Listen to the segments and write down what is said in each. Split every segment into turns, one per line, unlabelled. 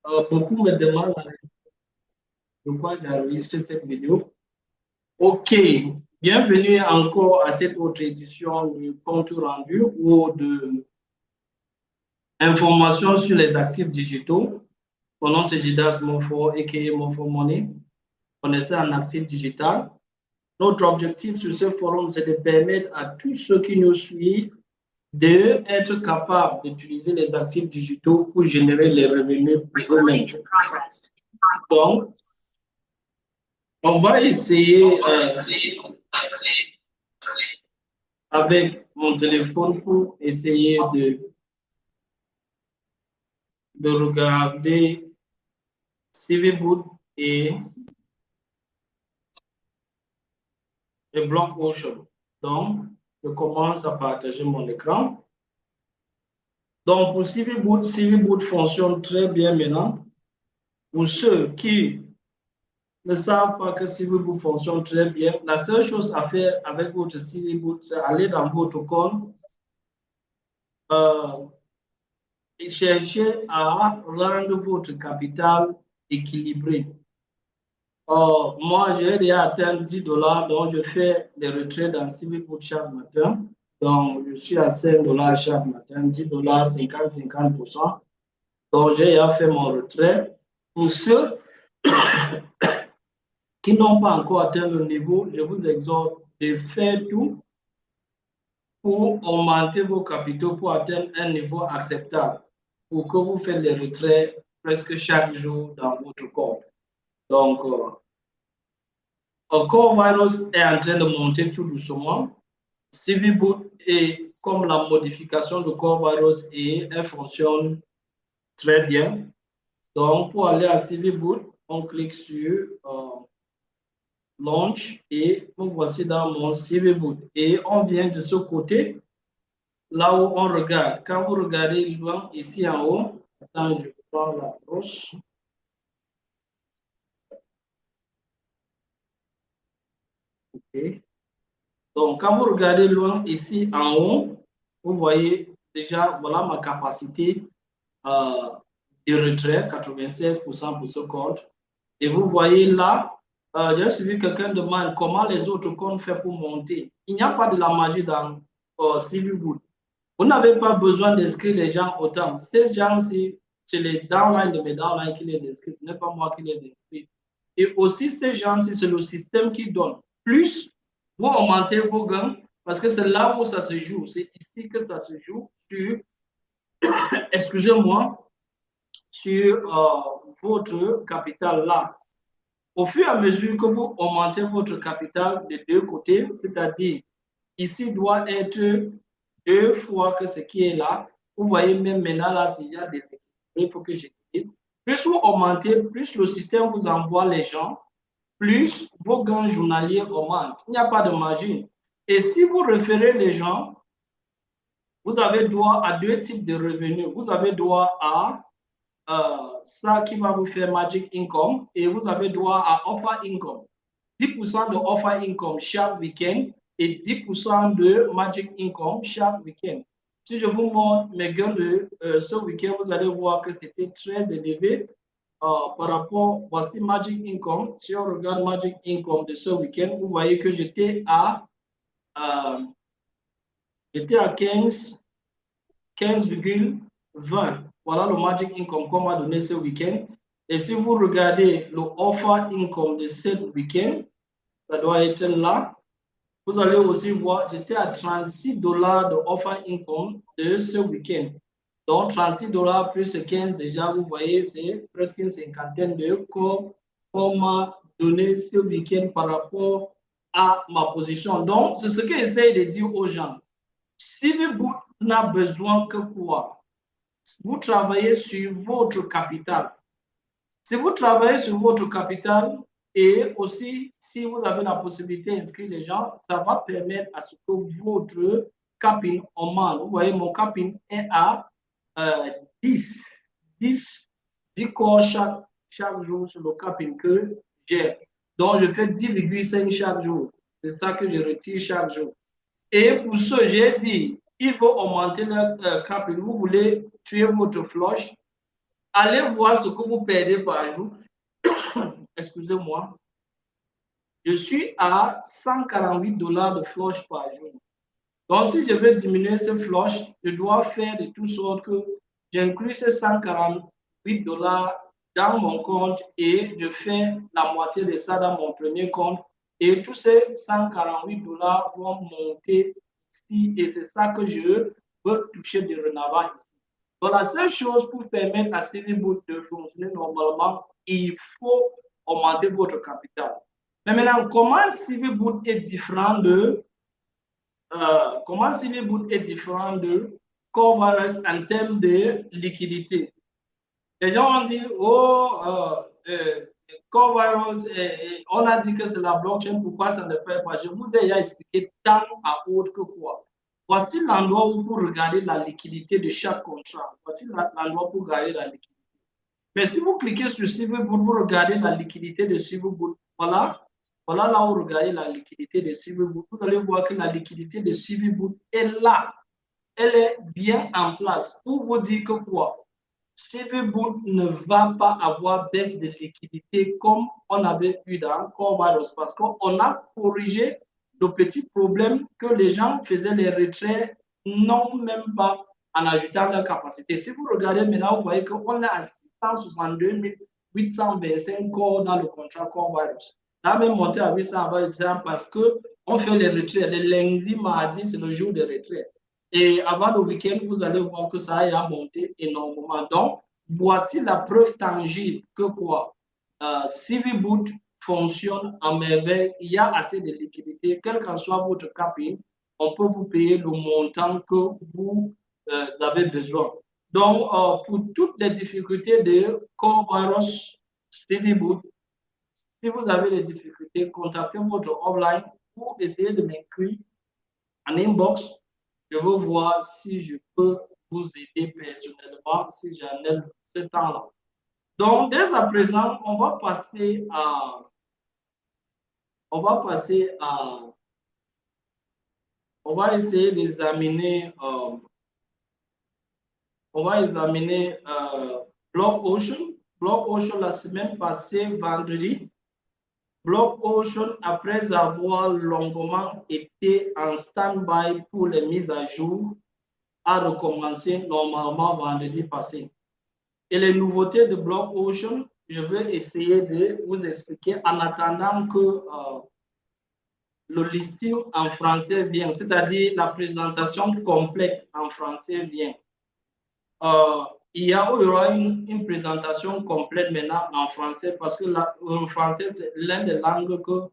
Beaucoup me demandent de quoi j'ai enregistré cette vidéo. OK, bienvenue encore à cette autre édition du compte rendu ou de informations sur les actifs digitaux. Mon nom c'est Jidas Mofo, a.k.a. Mofo Money. On essaie en actif digital. Notre objectif sur ce forum, c'est de permettre à tous ceux qui nous suivent d'être capables d'utiliser les actifs digitaux pour générer les revenus pour eux-mêmes. Donc, on va essayer avec mon téléphone pour essayer de regarder CVBoot et Block.ocean. Donc, je commence à partager mon écran. Donc, pour CVBoot fonctionne très bien maintenant. Pour ceux qui ne savent pas que CVBoot fonctionne très bien, la seule chose à faire avec votre CVBoot, c'est aller dans votre compte et chercher à rendre votre capital équilibré. Moi, j'ai déjà atteint 10 $, donc je fais des retraits dans CVBoot chaque matin. Donc, je suis à 5 $ chaque matin, 10 $, 50-50%. Donc, j'ai déjà fait mon retrait. Pour ceux qui n'ont pas encore atteint le niveau, je vous exhorte de faire tout pour augmenter vos capitaux pour atteindre un niveau acceptable, pour que vous faites des retraits presque chaque jour dans votre compte. Donc, Core Virus est en train de monter tout doucement. CVBoot est comme la modification de Core Virus et elle fonctionne très bien. Donc, pour aller à CVBoot, on clique sur Launch et nous voici dans mon CVBoot. Et on vient de ce côté, là où on regarde. Quand vous regardez loin ici en haut, attends, je prends la broche. Okay. Donc, quand vous regardez loin ici en haut, vous voyez déjà, voilà ma capacité de retrait, 96% pour ce compte. Et vous voyez là, j'ai suivi quelqu'un demande comment les autres comptes font pour monter. Il n'y a pas de la magie dans CVBoot. Vous n'avez pas besoin d'inscrire les gens autant. Ces gens-ci, c'est les downlines de mes downlines qui les inscrivent. Ce n'est pas moi qui les inscris. Et aussi, ces gens-ci, c'est le système qui donne. Plus vous augmentez vos gains, parce que c'est là où ça se joue. C'est ici que ça se joue sur, excusez-moi, sur votre capital là. Au fur et à mesure que vous augmentez votre capital des deux côtés, c'est-à-dire ici doit être 2 fois que ce qui est là. Vous voyez même maintenant là, s'il y a des équilibres, il faut que j'équilibre. Plus vous augmentez, plus le système vous envoie les gens, plus vos gains journaliers augmentent. Il n'y a pas de magie. Et si vous référez les gens, vous avez droit à 2 types de revenus. Vous avez droit à ça qui va vous faire Magic Income et vous avez droit à Offer Income. 10% de Offer Income chaque week-end et 10% de Magic Income chaque week-end. Si je vous montre mes gains de ce week-end, vous allez voir que c'était très élevé par rapport, voici Magic Income. Si on regarde Magic Income de ce week-end, vous voyez que j'étais à 15,20. Voilà le Magic Income qu'on m'a donné ce week-end. Et si vous regardez le Offer Income de ce week-end, ça doit être là. Vous allez aussi voir, j'étais à 36 $ de Offer Income de ce week-end. Donc, 36 $ plus 15, déjà, vous voyez, c'est presque une cinquantaine de qu'on m'a donné ce week-end par rapport à ma position. Donc, c'est ce que j'essaie de dire aux gens. Si vous n'avez besoin que quoi? Vous travaillez sur votre capital. Si vous travaillez sur votre capital et aussi si vous avez la possibilité d'inscrire les gens, ça va permettre à ce que votre capin augmente. Vous voyez, mon capin est à 10 corps chaque jour sur le capin que j'ai. Donc, je fais 10,5 chaque jour. C'est ça que je retire chaque jour. Et pour ce, j'ai dit, il faut augmenter le capin. Vous voulez tuer votre flush. allez voir ce que vous perdez par jour. Excusez-moi. Je suis à 148 dollars de flush par jour. Donc, si je veux diminuer ce flush, je dois faire de toute sorte que j'inclus ces 148 dollars dans mon compte et je fais la moitié de ça dans mon premier compte. Et tous ces 148 dollars vont monter ici et c'est ça que je veux toucher de renavant ici. Donc, la seule chose pour permettre à Civiboot de fonctionner normalement, il faut augmenter votre capital. Mais maintenant, comment Civiboot est différent de comment Civiboot est différent de Corevirus en termes de liquidité? Les gens vont dire, oh, Corevirus, on a dit que c'est la blockchain, pourquoi ça ne fait pas? Je vous ai déjà expliqué tant à autre que quoi. Voici l'endroit où vous regardez la liquidité de chaque contrat. Voici l'endroit où vous regardez la liquidité. Mais si vous cliquez sur Silverboot, vous regardez la liquidité de Silverboot. Voilà. Voilà là où vous regardez la liquidité de Silverboot. Vous allez voir que la liquidité de Silverboot est là. Elle est bien en place pour vous dire que quoi? Silverboot ne va pas avoir baisse de liquidité comme on avait eu dans Corevirus parce qu'on a corrigé le petit problème que les gens faisaient les retraits non même pas en ajoutant leur capacité. Si vous regardez maintenant, vous voyez qu'on a 162 825 corps dans le contrat Corevirus. Là, même monté à 820 parce qu'on fait les retraits. Le lundi, mardi, c'est le jour de retrait. Et avant le week-end, vous allez voir que ça a monté énormément. Donc, voici la preuve tangible que quoi? Civiboot fonctionne en merveille. Il y a assez de liquidité. Quel qu'en soit votre capital, on peut vous payer le montant que vous avez besoin. Donc, pour toutes les difficultés de Corevirus, Civiboot, si vous avez des difficultés, contactez votre offline pour essayer de m'inclure en inbox. Je veux voir si je peux vous aider personnellement, si j'en ai ce temps-là. Donc, dès à présent, on va passer à, on va essayer d'examiner, on va examiner Block Ocean. Block Ocean la semaine passée, vendredi. Block Ocean, après avoir longuement été en stand-by pour les mises à jour, a recommencé normalement vendredi passé. Et les nouveautés de Block Ocean, je vais essayer de vous expliquer en attendant que le listing en français vient, c'est-à-dire la présentation complète en français vient. Il y aura une présentation complète maintenant en français parce que le français, c'est l'une des langues que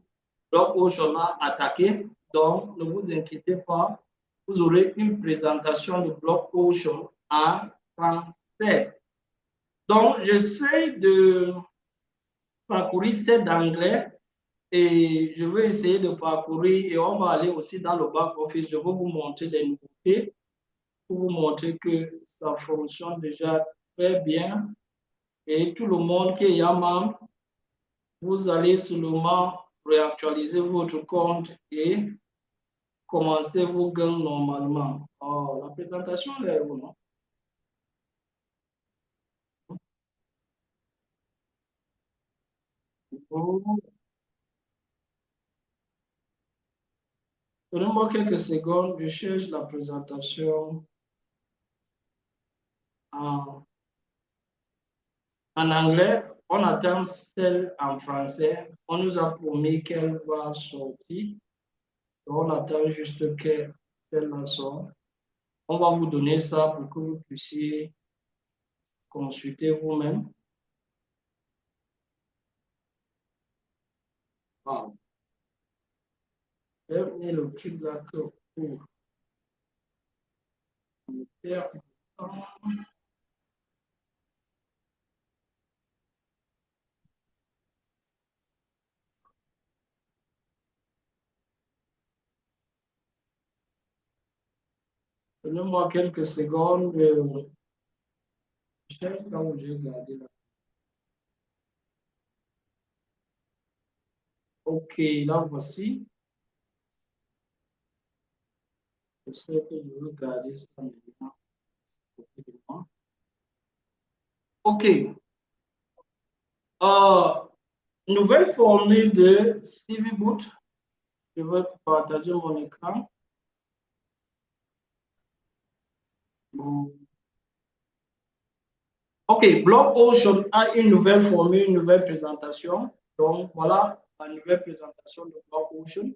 Block Ocean a attaqué. Donc, ne vous inquiétez pas, vous aurez une présentation de Block Ocean en français. Donc, j'essaie de parcourir cet anglais et je vais essayer de parcourir et on va aller aussi dans le back-office. Je vais vous montrer les nouveautés pour vous montrer que ça fonctionne déjà très bien. Et tout le monde qui est membre, vous allez seulement réactualiser votre compte et commencer vos gains normalement. Oh, la présentation est où, non? Oh, donnez-moi quelques secondes, je cherche la présentation en, en anglais. On attend celle en français. On nous a promis qu'elle va sortir. On attend juste que celle-là sorte. On va vous donner ça pour que vous puissiez consulter vous-même. Ah, et le truc là que pour faire. Donnez-moi quelques secondes. Je cherche là où j'ai gardé là. Ok, là voici. J'espère que je vais garder ça maintenant. OK. Nouvelle formule de CV Boot. Je vais partager mon écran. OK, Block-Ocean a une nouvelle formule, une nouvelle présentation. Donc, voilà la nouvelle présentation de Block-Ocean.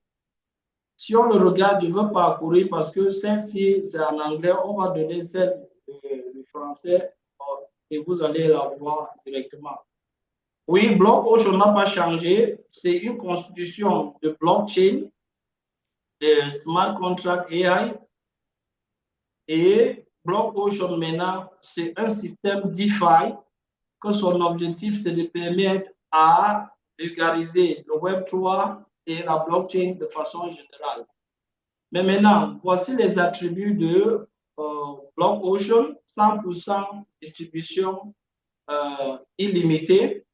Si on le regarde, je veux parcourir parce que celle-ci, c'est en anglais. On va donner celle du français et vous allez la voir directement. Oui, Block-Ocean n'a pas changé. C'est une constitution de blockchain, de smart contract AI. Et Block-Ocean maintenant, c'est un système DeFi que son objectif, c'est de permettre à vulgariser le Web3 et la blockchain de façon générale. Mais maintenant, voici les attributs de Block-Ocean, 100% distribution illimitée.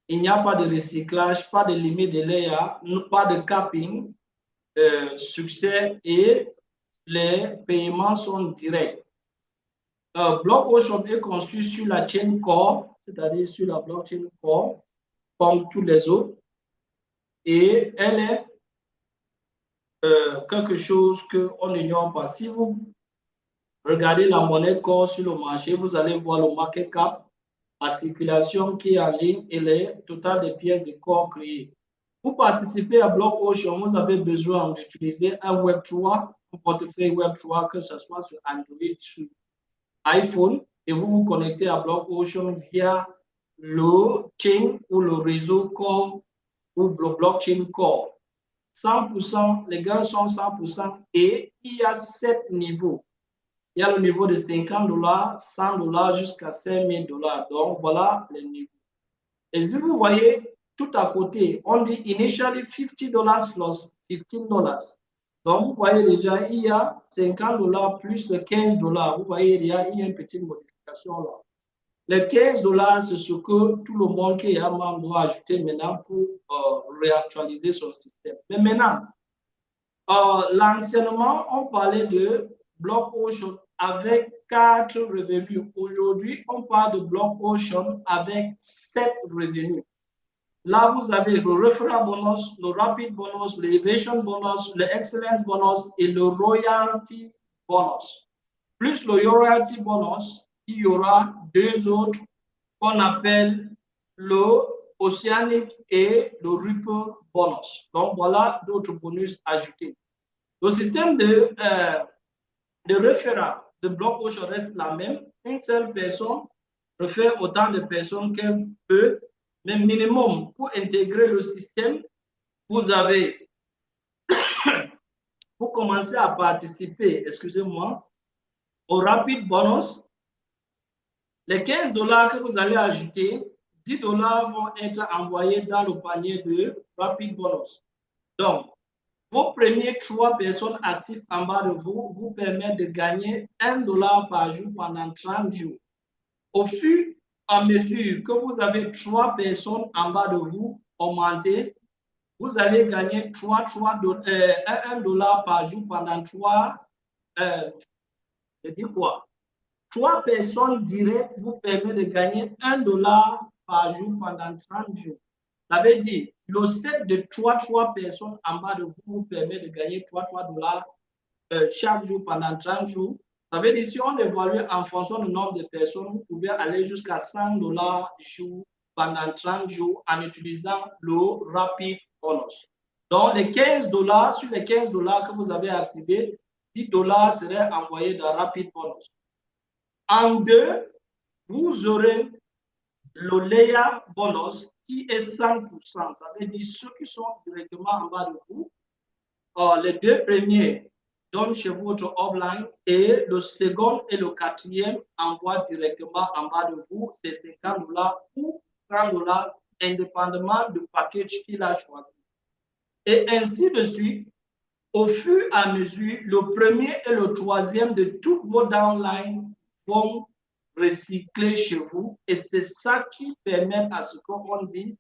Il n'y a pas de recyclage, pas de limite de layer, pas de capping, succès et les paiements sont directs. Block-Ocean est construit sur la chaîne core, c'est-à-dire sur la blockchain core, comme tous les autres. Et elle est quelque chose qu'on n'ignore pas. Si vous regardez la monnaie core sur le marché, vous allez voir le market cap, la circulation qui est en ligne et le total des pièces de corps créées. Pour participer à Block-Ocean, vous avez besoin d'utiliser un Web3, un portefeuille Web3, que ce soit sur Android, sur iPhone, et vous vous connectez à Block-Ocean via le chain ou le réseau core ou le blockchain core. 100%, les gains sont 100% et il y a 7 niveaux. Il y a le niveau de $50, $100 jusqu'à $5,000. Donc, voilà les niveaux. Et si vous voyez tout à côté, on dit initially $50 plus $15. Donc, vous voyez déjà, il y a $50 plus $15. Vous voyez, il y a une petite modification là. Les $15, c'est ce que tout le monde qui est membre doit ajouter maintenant pour réactualiser son système. Mais maintenant, l'anciennement, on parlait de Block-Ocean avec 4 revenus. Aujourd'hui, on parle de Block-Ocean avec 7 revenus. Là, vous avez le referral bonus, le rapid bonus, l'elevation bonus, le excellence bonus et le royalty bonus. Plus le royalty bonus, il y aura 2 autres qu'on appelle le Oceanic et le Ripple bonus. Donc, voilà d'autres bonus ajoutés. Le système de référent de Block-Ocean reste la même. Une seule personne réfère autant de personnes qu'elle peut, mais minimum pour intégrer le système, vous avez, pour commencer à participer, excusez-moi, au rapid bonus, les $15 que vous allez ajouter, $10 vont être envoyés dans le panier de rapid bonus. Donc, vos premiers 3 personnes actives en bas de vous vous permettent de gagner $1 par jour pendant 30 jours. Au fur et à mesure que vous avez 3 personnes en bas de vous augmentées, vous allez gagner $1 par jour pendant 3 personnes directes vous permettent de gagner $1 par jour pendant 30 jours. Ça veut dire, le set de 3 personnes en bas de vous vous permet de gagner $3 chaque jour pendant 30 jours. Ça veut dire, si on évalue en fonction du nombre de personnes, vous pouvez aller jusqu'à $100 jour pendant 30 jours en utilisant le rapid bonus. Donc, les $15, sur les $15 que vous avez activés, $10 seraient envoyés dans rapid bonus. En deux, vous aurez le layer bonus qui est 100%. Ça veut dire ceux qui sont directement en bas de vous. Les 2 premiers donnent chez votre offline et le second et le 4e envoient directement en bas de vous. C'est $50 ou $30 indépendamment du package qu'il a choisi. Et ainsi de suite, au fur et à mesure, le premier et le 3e de tous vos downlines vont recycler chez vous et c'est ça qui permet à ce qu'on dit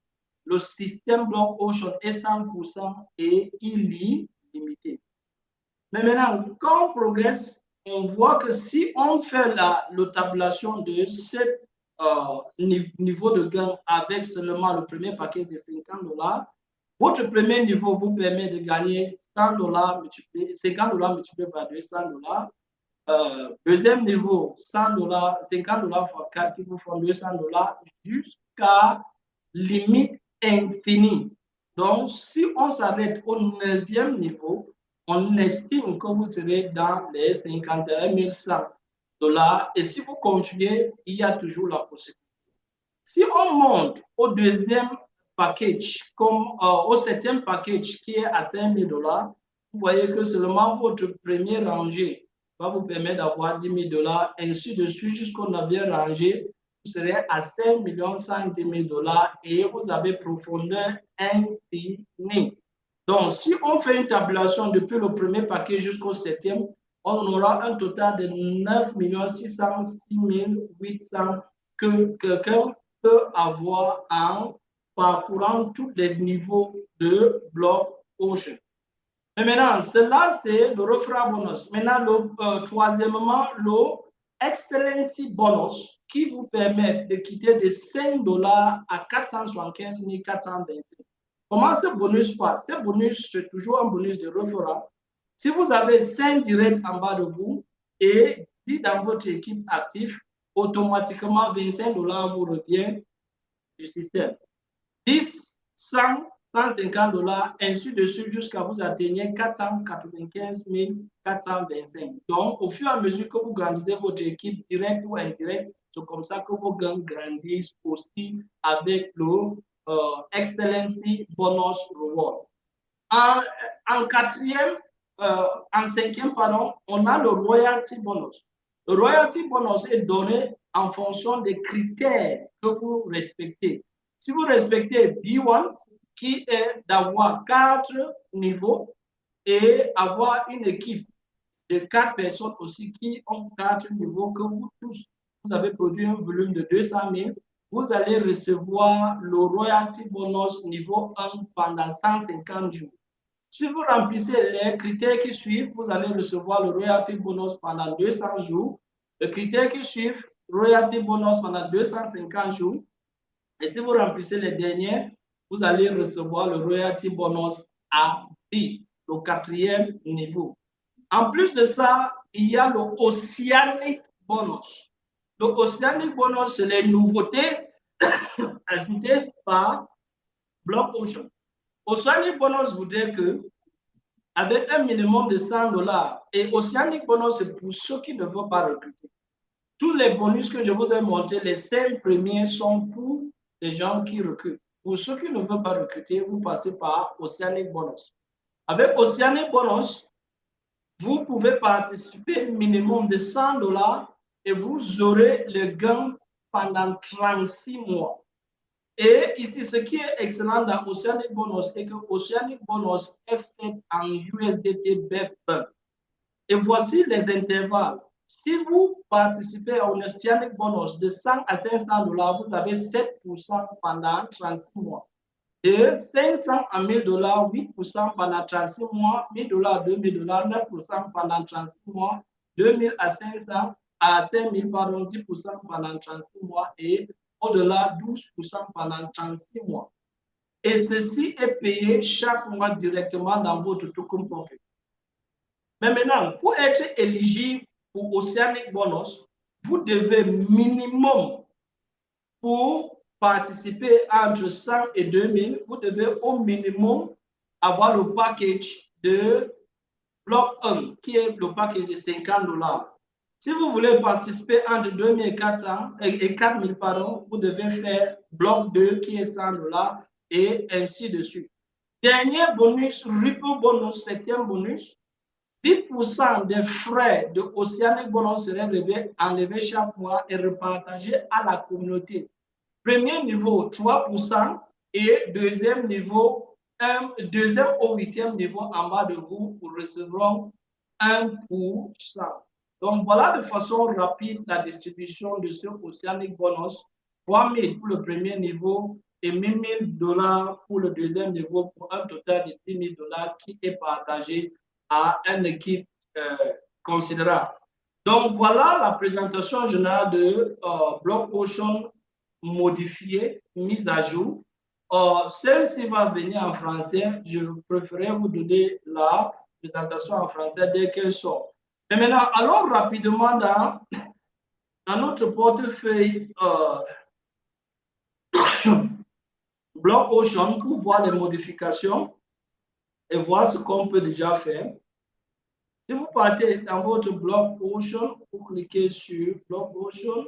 le système Block-Ocean est 100% et illimité. Mais maintenant, quand on progresse, on voit que si on fait la tabulation de cette niveau de gain avec seulement le premier paquet de $50, votre premier niveau vous permet de gagner $100 multiplié, $50 multiplié par $200. Deuxième niveau, $100, $50 fois 4 qui vous font $200 jusqu'à limite infinie. Donc, si on s'arrête au 9e niveau, on estime que vous serez dans les $51 100. Et si vous continuez, il y a toujours la possibilité. Si on monte au deuxième package, comme au 7e package qui est à $5,000, vous voyez que seulement votre premier rangée va vous permettre d'avoir $10,000, ainsi de suite jusqu'au 9e rangée, vous serez à 5 110 000 $ et vous avez profondeur infinie. Donc, si on fait une tabulation depuis le premier paquet jusqu'au 7e, on aura un total de 9 606 800 que quelqu'un peut avoir en parcourant tous les niveaux de bloc Ocean. Mais maintenant, cela, c'est le refrain bonus. Maintenant, troisièmement, le Excellency Bonus qui vous permet de quitter de $5 à 475 425. Comment ce bonus passe? Ce bonus, c'est toujours un bonus de refrain. Si vous avez 5 directs en bas de vous et 10 dans votre équipe active, automatiquement $25 vous revient du système. 10, 100, $150, ainsi de suite jusqu'à vous atteigner 495 425. Donc, au fur et à mesure que vous grandissez votre équipe directe ou indirecte, c'est comme ça que vos gains grandissent aussi avec le Excellency Bonus Reward. En cinquième, pardon, on a le Royalty Bonus. Le Royalty Bonus est donné en fonction des critères que vous respectez. Si vous respectez B1, qui est d'avoir 4 niveaux et avoir une équipe de 4 personnes aussi qui ont 4 niveaux, que vous tous, vous avez produit un volume de 200 000, vous allez recevoir le Royalty Bonus niveau 1 pendant 150 jours. Si vous remplissez les critères qui suivent, vous allez recevoir le Royalty Bonus pendant 200 jours. Le critère qui suit, Royalty Bonus pendant 250 jours. Et si vous remplissez les derniers, vous allez recevoir le Royalty Bonus à vie, le 4e niveau. En plus de ça, il y a le Oceanic Bonus. Le Oceanic Bonus, c'est les nouveautés ajoutées par Block Ocean. Oceanic Bonus voudrait que, avec un minimum de $100, et Oceanic Bonus, c'est pour ceux qui ne veulent pas recruter. Tous les bonus que je vous ai montrés, les 5 premiers sont pour les gens qui recrutent. Pour ceux qui ne veulent pas recruter, vous passez par Oceanic Bonus. Avec Oceanic Bonus, vous pouvez participer minimum de $100 et vous aurez le gain pendant 36 mois. Et ici, ce qui est excellent dans Oceanic Bonus est que Oceanic Bonus est fait en USDT BEP. Et voici les intervalles. Si vous participez à un Oceanic Bonus de 100 à $500, vous avez 7% pendant 36 mois. De 500 à $1,000, 8% pendant 36 mois, $1,000 à $2,000, 9% pendant 36 mois, 2,000 à 500 à 5,000, pardon, 10% pendant 36 mois et au-delà 12% pendant 36 mois. Et ceci est payé chaque mois directement dans votre token pocket. Mais maintenant, pour être éligible pour Oceanic Bonus, vous devez minimum, pour participer entre 100 et 2000, vous devez au minimum avoir le package de Block 1, qui est le package de $50. Si vous voulez participer entre 2400 et 4000, pardon, vous devez faire Block 2, qui est $100, et ainsi de suite. Dernier bonus, Ripple Bonus, 7e bonus. 10% des frais de Oceanic Bonus seraient enlevés chaque mois et repartagés à la communauté. Premier niveau, 3%, et deuxième niveau, deuxième au 8e niveau en bas de vous, vous recevrez 1%. Donc voilà de façon rapide la distribution de ce Oceanic Bonus. 3 000 pour le premier niveau et $1,000 pour le deuxième niveau, pour un total de $10,000 qui est partagé à une équipe considérable. Donc, voilà la présentation générale de Block Ocean modifié, mise à jour. Celle-ci va venir en français. Je préférerais vous donner la présentation en français dès qu'elle sort. Mais maintenant, allons rapidement dans notre portefeuille Block Ocean pour voir les modifications et voir ce qu'on peut déjà faire. Si vous partez dans votre Block Ocean, vous cliquez sur Block Ocean,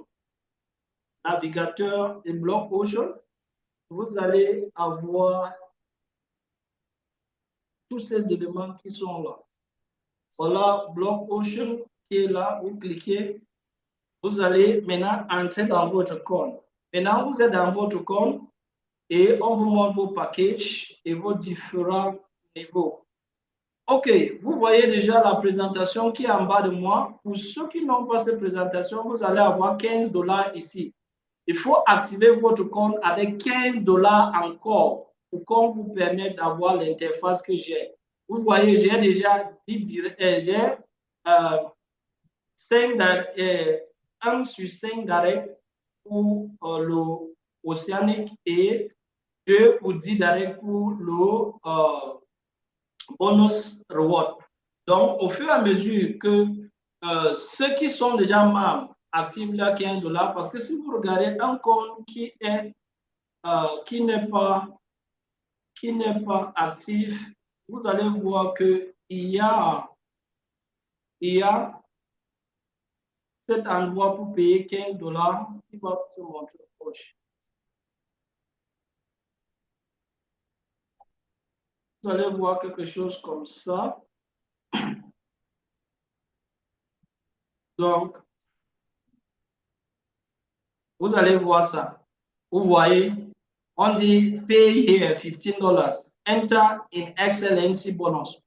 navigateur et Block Ocean, vous allez avoir tous ces éléments qui sont là. Voilà, Block Ocean qui est là, vous cliquez, vous allez maintenant entrer dans votre compte. Maintenant, vous êtes dans votre compte et on vous montre vos packages et vos différents niveaux. OK, vous voyez déjà la présentation qui est en bas de moi. Pour ceux qui n'ont pas cette présentation, vous allez avoir 15 $ ici. Il faut activer votre compte avec 15 $ encore pour qu'on vous permette d'avoir l'interface que j'ai. Vous voyez, j'ai déjà 1 sur 5 direct pour l'Océanique et 2 ou 10 direct pour le bonus reward. Donc, au fur et à mesure que ceux qui sont déjà membres activent là 15 $, parce que si vous regardez un compte qui n'est pas actif, vous allez voir que il y a cet endroit pour payer 15 $ qui va se montrer proche. Vous allez voir quelque chose comme ça. Donc, vous allez voir ça. Vous voyez, on dit pay here $15. Enter in excellency bonus.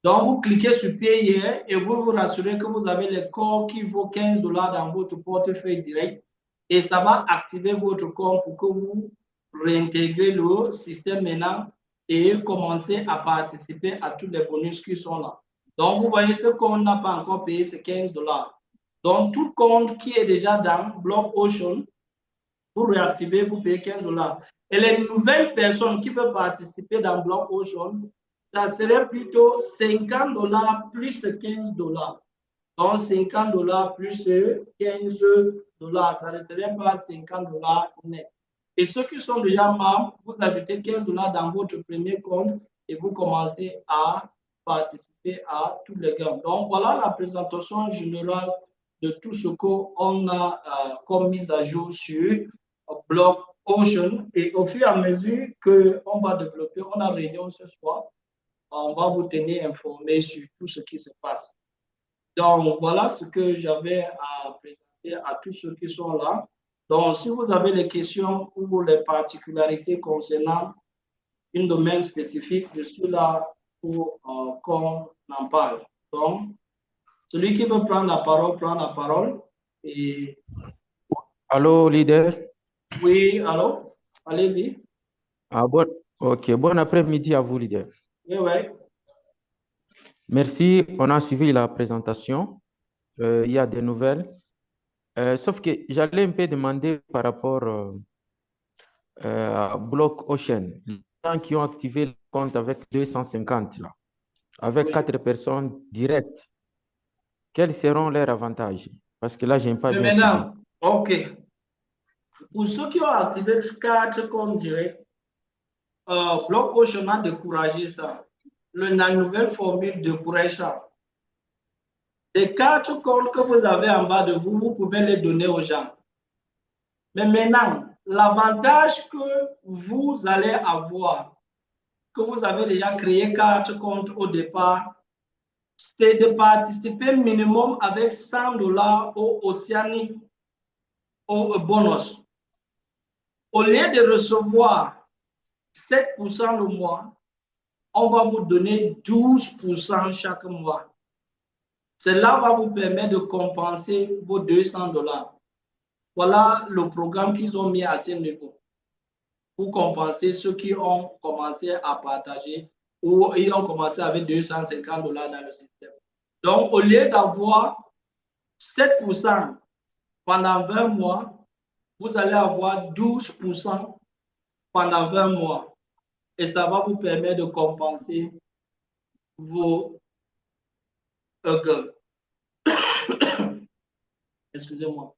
Donc, vous cliquez sur pay here et vous vous rassurez que vous avez le compte qui vaut 15 $ dans votre portefeuille direct et ça va activer votre compte pour que vous réintégrez le système maintenant et commencer à participer à tous les bonus qui sont là. Donc, vous voyez, ce qu'on n'a pas encore payé, c'est 15 $. Donc, tout compte qui est déjà dans Block Ocean, vous réactivez, vous payez 15 $. Et les nouvelles personnes qui veulent participer dans Block Ocean, ça serait plutôt 50 $ plus 15 $. Donc, 50 $ plus 15 $. Ça ne serait pas 50 $ net. Et ceux qui sont déjà membres, vous ajoutez 15 $ dans votre premier compte et vous commencez à participer à tous les gains. Donc, voilà la présentation générale de tout ce qu'on a comme mise à jour sur Block Ocean. Et au fur et à mesure qu'on va développer, on a réunion ce soir, on va vous tenir informé sur tout ce qui se passe. Donc, voilà ce que j'avais à présenter à tous ceux qui sont là. Donc, si vous avez des questions ou les particularités concernant un domaine spécifique, je suis là pour qu'on en parle. Donc, celui qui veut prendre la parole, prend la parole. Et...
Allô, leader?
Oui, allô? Allez-y.
Ah, ok, bon après-midi à vous, leader.
Oui, oui.
Merci, on a suivi la présentation. Il y a des nouvelles. Sauf que j'allais un peu demander par rapport à Block Ocean. Les gens qui ont activé le compte avec 250, là, avec
Oui.
4 personnes directes, quels seront leurs avantages? Parce que là, je n'ai pas bien suivi.
Maintenant, OK. Pour ceux qui ont activé 4 comptes directs, Block Ocean a découragé ça. La nouvelle formule décourage ça. Les 4 comptes que vous avez en bas de vous, vous pouvez les donner aux gens. Mais maintenant, l'avantage que vous allez avoir, que vous avez déjà créé 4 comptes au départ, c'est de participer minimum avec 100 $ au Océanique au bonus. Au lieu de recevoir 7% le mois, on va vous donner 12% chaque mois. Cela va vous permettre de compenser vos 200 $. Voilà le programme qu'ils ont mis à ce niveau pour compenser ceux qui ont commencé à partager ou ils ont commencé avec 250 $ dans le système. Donc, au lieu d'avoir 7% pendant 20 mois, vous allez avoir 12% pendant 20 mois. Et ça va vous permettre de compenser vos gains. Excusez-moi.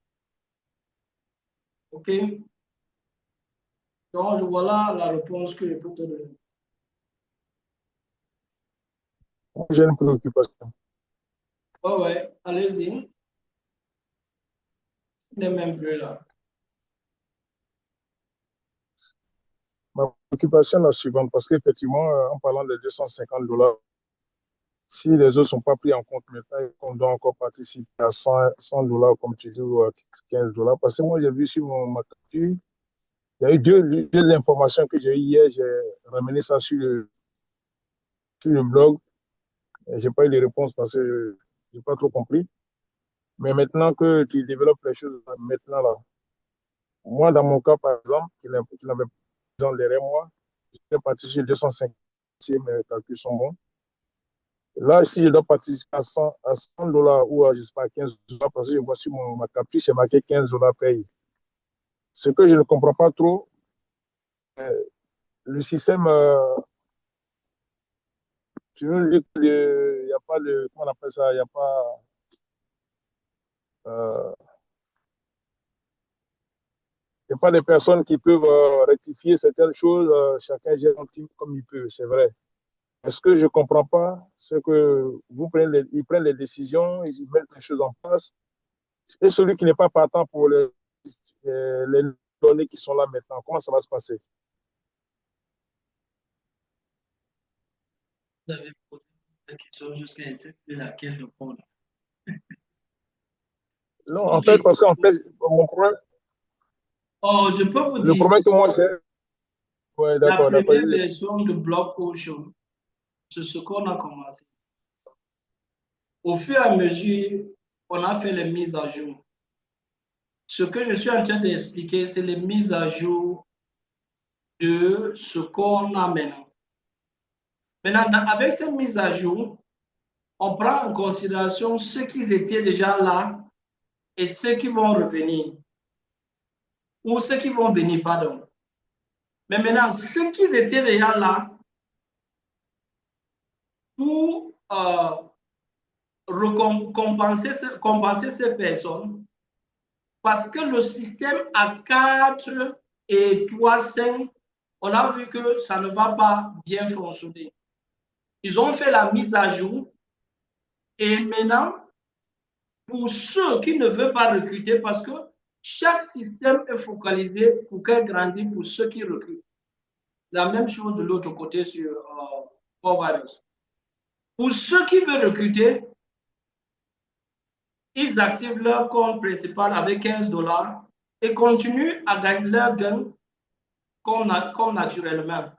OK? Donc, voilà la réponse que je peux te donner.
J'ai une préoccupation.
Ouais, allez-y. Il n'est même plus là.
Ma préoccupation est la suivante, parce qu'effectivement, en parlant de $250, si les autres ne sont pas pris en compte maintenant, on doit encore participer à $100, comme tu dis, ou à $15. Parce que moi, j'ai vu sur ma capture, il y a eu deux informations que j'ai eues hier. J'ai ramené ça sur le blog. Je n'ai pas eu de réponse parce que je n'ai pas trop compris. Mais maintenant que tu développes les choses, maintenant là, moi, dans mon cas, par exemple, qui n'avait pas derrière moi, j'étais parti sur 250, si mes calculs sont bons. Là, si je dois participer à $100 ou à, je sais pas, $15, parce que je vois sur ma capture, c'est marqué $15 payé. Ce que je ne comprends pas trop, le système, tu veux dire qu'il n'y a pas de, comment on appelle ça, il n'y a pas, euh, il n'y a pas de personnes qui peuvent rectifier certaines choses, chacun gère comme il peut, c'est vrai. Ce que je ne comprends pas, c'est que ils prennent les décisions, ils mettent les choses en place, et celui qui n'est pas partant pour les données qui sont là maintenant, comment ça va se passer?
Vous avez posé la question jusqu'à essayer de laquelle répondre.
Non, en
OK.
fait, parce qu'en fait, mon problème,
Oh, je peux vous
le
dire,
problème que moi j'ai, ouais,
la
d'accord,
première version de Block Ocean, c'est ce qu'on a commencé. Au fur et à mesure, on a fait les mises à jour. Ce que je suis en train d'expliquer, c'est les mises à jour de ce qu'on a maintenant. Maintenant, avec ces mises à jour, on prend en considération ceux qui étaient déjà là et ceux qui vont revenir. Ou ceux qui vont venir, pardon. Mais maintenant, ceux qui étaient déjà là, pour compenser ces personnes, parce que le système à 4 et 3, 5, on a vu que ça ne va pas bien fonctionner. Ils ont fait la mise à jour et maintenant, pour ceux qui ne veulent pas recruter, parce que chaque système est focalisé pour qu'elle grandisse pour ceux qui recrutent. La même chose de l'autre côté sur Virus. Pour ceux qui veulent recruter, ils activent leur compte principal avec $15 et continuent à gagner leur gain comme naturellement.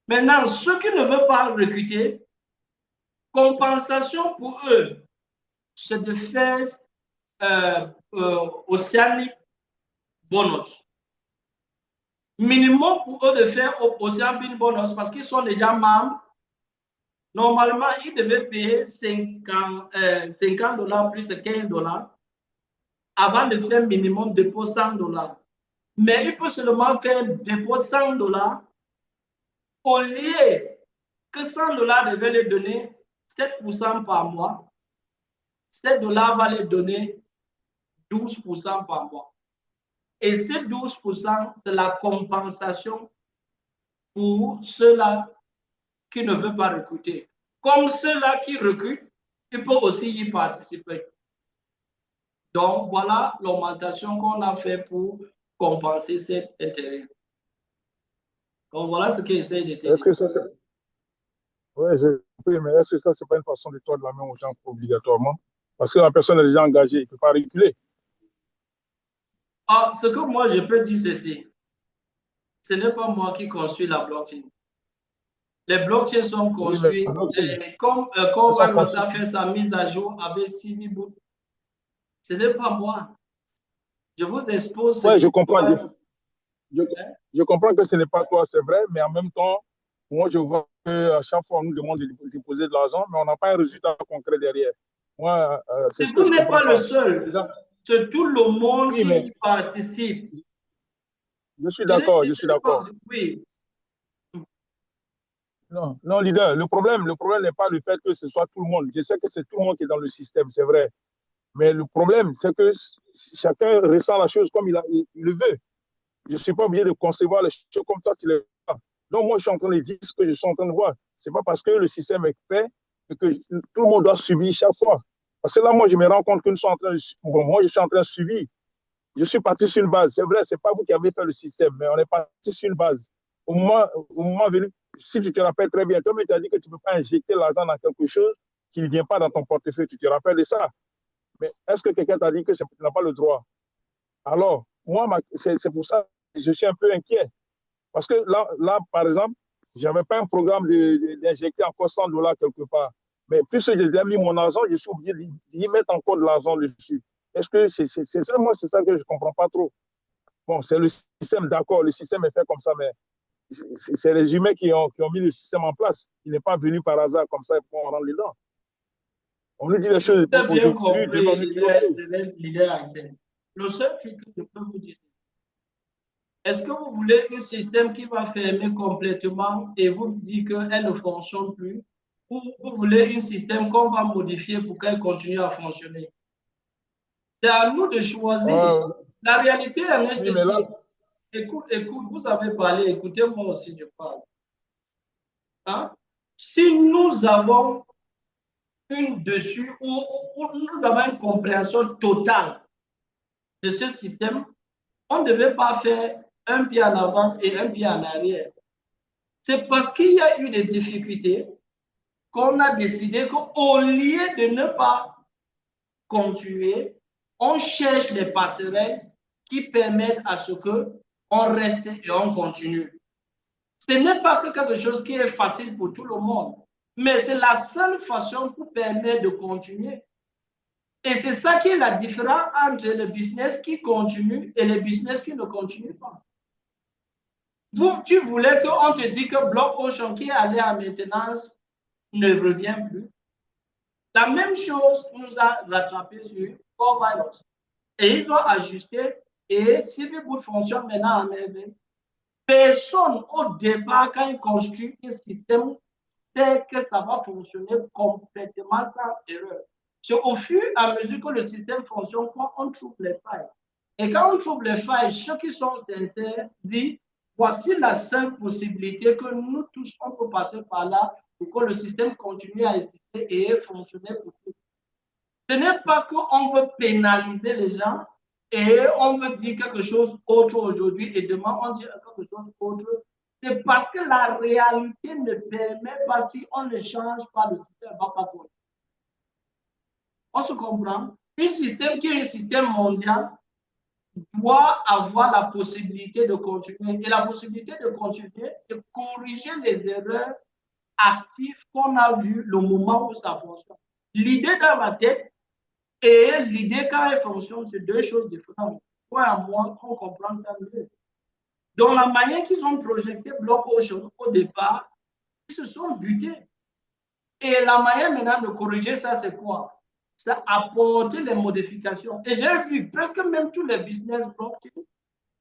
Maintenant, ceux qui ne veulent pas recruter, compensation pour eux, c'est de faire Oceanic Bonus. Minimum pour eux de faire Oceanic Bonus parce qu'ils sont déjà membres. Normalement, ils devaient payer $50 plus $15 avant de faire minimum dépôt $100. Mais il peut seulement faire dépôt $100 au lieu que $100 devait les donner 7% par mois. $7 va les donner 12% par mois. Et ces 12%, c'est la compensation pour ceux-là qui ne veulent pas recruter. Comme ceux-là qui recrutent, ils peuvent aussi y participer. Donc, voilà l'augmentation qu'on a fait pour compenser cet intérêt. Donc, voilà ce que j'essaie de te dire.
est-ce que ça, c'est... Ouais, oui, mais est-ce que ça, c'est pas une façon de tordre la main aux gens obligatoirement? Parce que la personne est déjà engagée, il ne peut pas reculer.
Ah, ce que moi, je peux dire, ceci. Ce n'est pas moi qui construis la blockchain. Les blockchains sont
Oui, mais
construits comme Virus a fait sa mise à jour avec CiviBoot. Ce n'est pas moi. Je vous expose ce
ouais,
qui
je
se
comprends.
passe.
Je comprends que ce n'est pas toi, c'est vrai, mais en même temps, moi, je vois qu'à chaque fois, on nous demande de déposer de l'argent, mais on n'a pas un résultat concret derrière. Moi, c'est
Et
ce que
vous
je
n'êtes
comprends
pas le
pas.
seul. C'est tout le monde
Oui,
qui
mais
y participe.
je suis
Je
d'accord,
je
je suis
ne pense,
d'accord.
oui.
Non, non, leader, le problème n'est pas le fait que ce soit tout le monde. Je sais que c'est tout le monde qui est dans le système, c'est vrai. Mais le problème, c'est que chacun ressent la chose comme il le veut. Je ne suis pas obligé de concevoir les choses comme toi tu les vois. Donc, moi, je suis en train de dire ce que je suis en train de voir. Ce n'est pas parce que le système est fait que tout le monde doit subir chaque fois. Parce que là, moi, je me rends compte que nous sommes en train de, bon, moi, je suis en train de subir. Je suis parti sur une base. C'est vrai, ce n'est pas vous qui avez fait le système, mais on est parti sur une base. Au moment venu, si tu te rappelles très bien, toi, tu as dit que tu ne peux pas injecter l'argent dans quelque chose qui ne vient pas dans ton portefeuille. Tu te rappelles de ça? Mais est-ce que quelqu'un t'a dit que tu n'as pas le droit? Alors, moi, c'est pour ça que je suis un peu inquiet. Parce que là par exemple, je n'avais pas un programme d'injecter encore $100 quelque part. Mais puisque j'ai déjà mis mon argent, je suis obligé d'y mettre encore de l'argent dessus. Est-ce que c'est ça? Moi, c'est ça que je ne comprends pas trop. Bon, c'est le système, d'accord, le système est fait comme ça, mais c'est les humains qui ont mis le système en place. Il n'est pas venu par hasard comme ça pour on rentre dedans. On nous dit les
Je
choses
vous ai bien
aujourd'hui, demain on
compris,
nous dit autre chose.
les leaders Axel. Le seul truc que je peux vous dire, est-ce que vous voulez un système qui va fermer complètement et vous dit qu'elle ne fonctionne plus, ou vous voulez un système qu'on va modifier pour qu'elle continue à fonctionner? C'est à nous de choisir.
Euh,
La réalité en est
oui, mais là,
ceci. Écoute, écoute, vous avez parlé, écoutez-moi aussi, je parle. Hein? Si nous avons une dessus ou nous avons une compréhension totale de ce système, on ne devait pas faire un pied en avant et un pied en arrière. C'est parce qu'il y a eu des difficultés qu'on a décidé qu'au lieu de ne pas continuer, on cherche les passerelles qui permettent à ce qu'on reste et on continue. Ce n'est pas que quelque chose qui est facile pour tout le monde, mais c'est la seule façon pour permettre de continuer. Et c'est ça qui est la différence entre le business qui continue et le business qui ne continue pas. Tu voulais qu'on te dise que Block Ocean qui est allé en maintenance ne revient plus. La même chose nous a rattrapé sur Core Virus. Et ils ont ajusté et Civilboot fonctionne maintenant en merveille. Personne au départ, quand il construit un système, sait que ça va fonctionner complètement sans erreur. C'est au fur et à mesure que le système fonctionne qu'on trouve les failles. Et quand on trouve les failles, ceux qui sont sincères disent, voici la seule possibilité que nous tous, on peut passer par là pour que le système continue à exister et fonctionner pour tous. Ce n'est pas qu'on veut pénaliser les gens et on veut dire quelque chose autre aujourd'hui et demain on dit quelque chose autre. C'est parce que la réalité ne permet pas, si on ne change pas, le système ne va pas continuer. On se comprend? Un système qui est un système mondial doit avoir la possibilité de continuer. Et la possibilité de continuer, c'est corriger les erreurs actives qu'on a vues le moment où ça fonctionne. L'idée dans ma tête et l'idée quand elle fonctionne, c'est deux choses différentes. Toi et moi, on comprend ça mieux. Donc, la manière qu'ils ont projeté Block Ocean au départ, ils se sont butés. Et la manière maintenant de corriger ça, c'est quoi? C'est apporter les modifications. Et j'ai vu presque même tous les business blockchain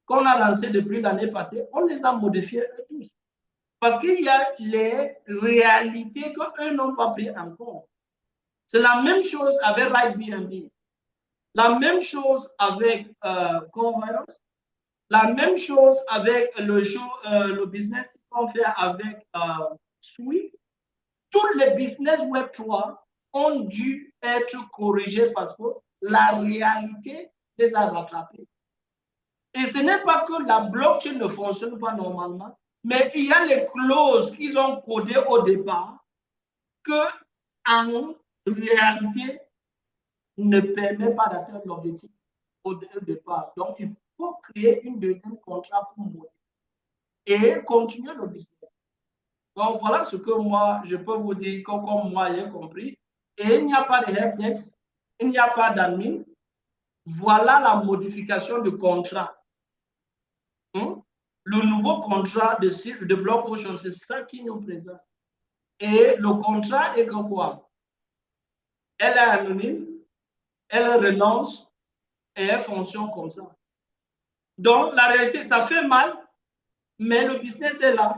qu'on a lancés depuis l'année passée, on les a modifiés tous. Parce qu'il y a les réalités qu'eux n'ont pas pris en compte. C'est la même chose avec Airbnb. La même chose avec Converse. La même chose avec le business qu'on fait avec Swift. Tous les business Web3 ont dû être corrigés parce que la réalité les a rattrapés. Et ce n'est pas que la blockchain ne fonctionne pas normalement, mais il y a les clauses qu'ils ont codées au départ que, en réalité, ne permet pas d'atteindre l'objectif au départ. Donc, il faut créer une deuxième contrat pour moi et continuer le business. Donc, voilà ce que moi, je peux vous dire, comme moi, j'ai compris. Et il n'y a pas de helpdesk, il n'y a pas d'admin. Voilà la modification du contrat. Le nouveau contrat de Block Ocean, c'est ça qui nous présente. Et le contrat est que quoi? elle est anonyme, elle relance et elle fonctionne comme ça. Donc, la réalité, ça fait mal, mais le business est là.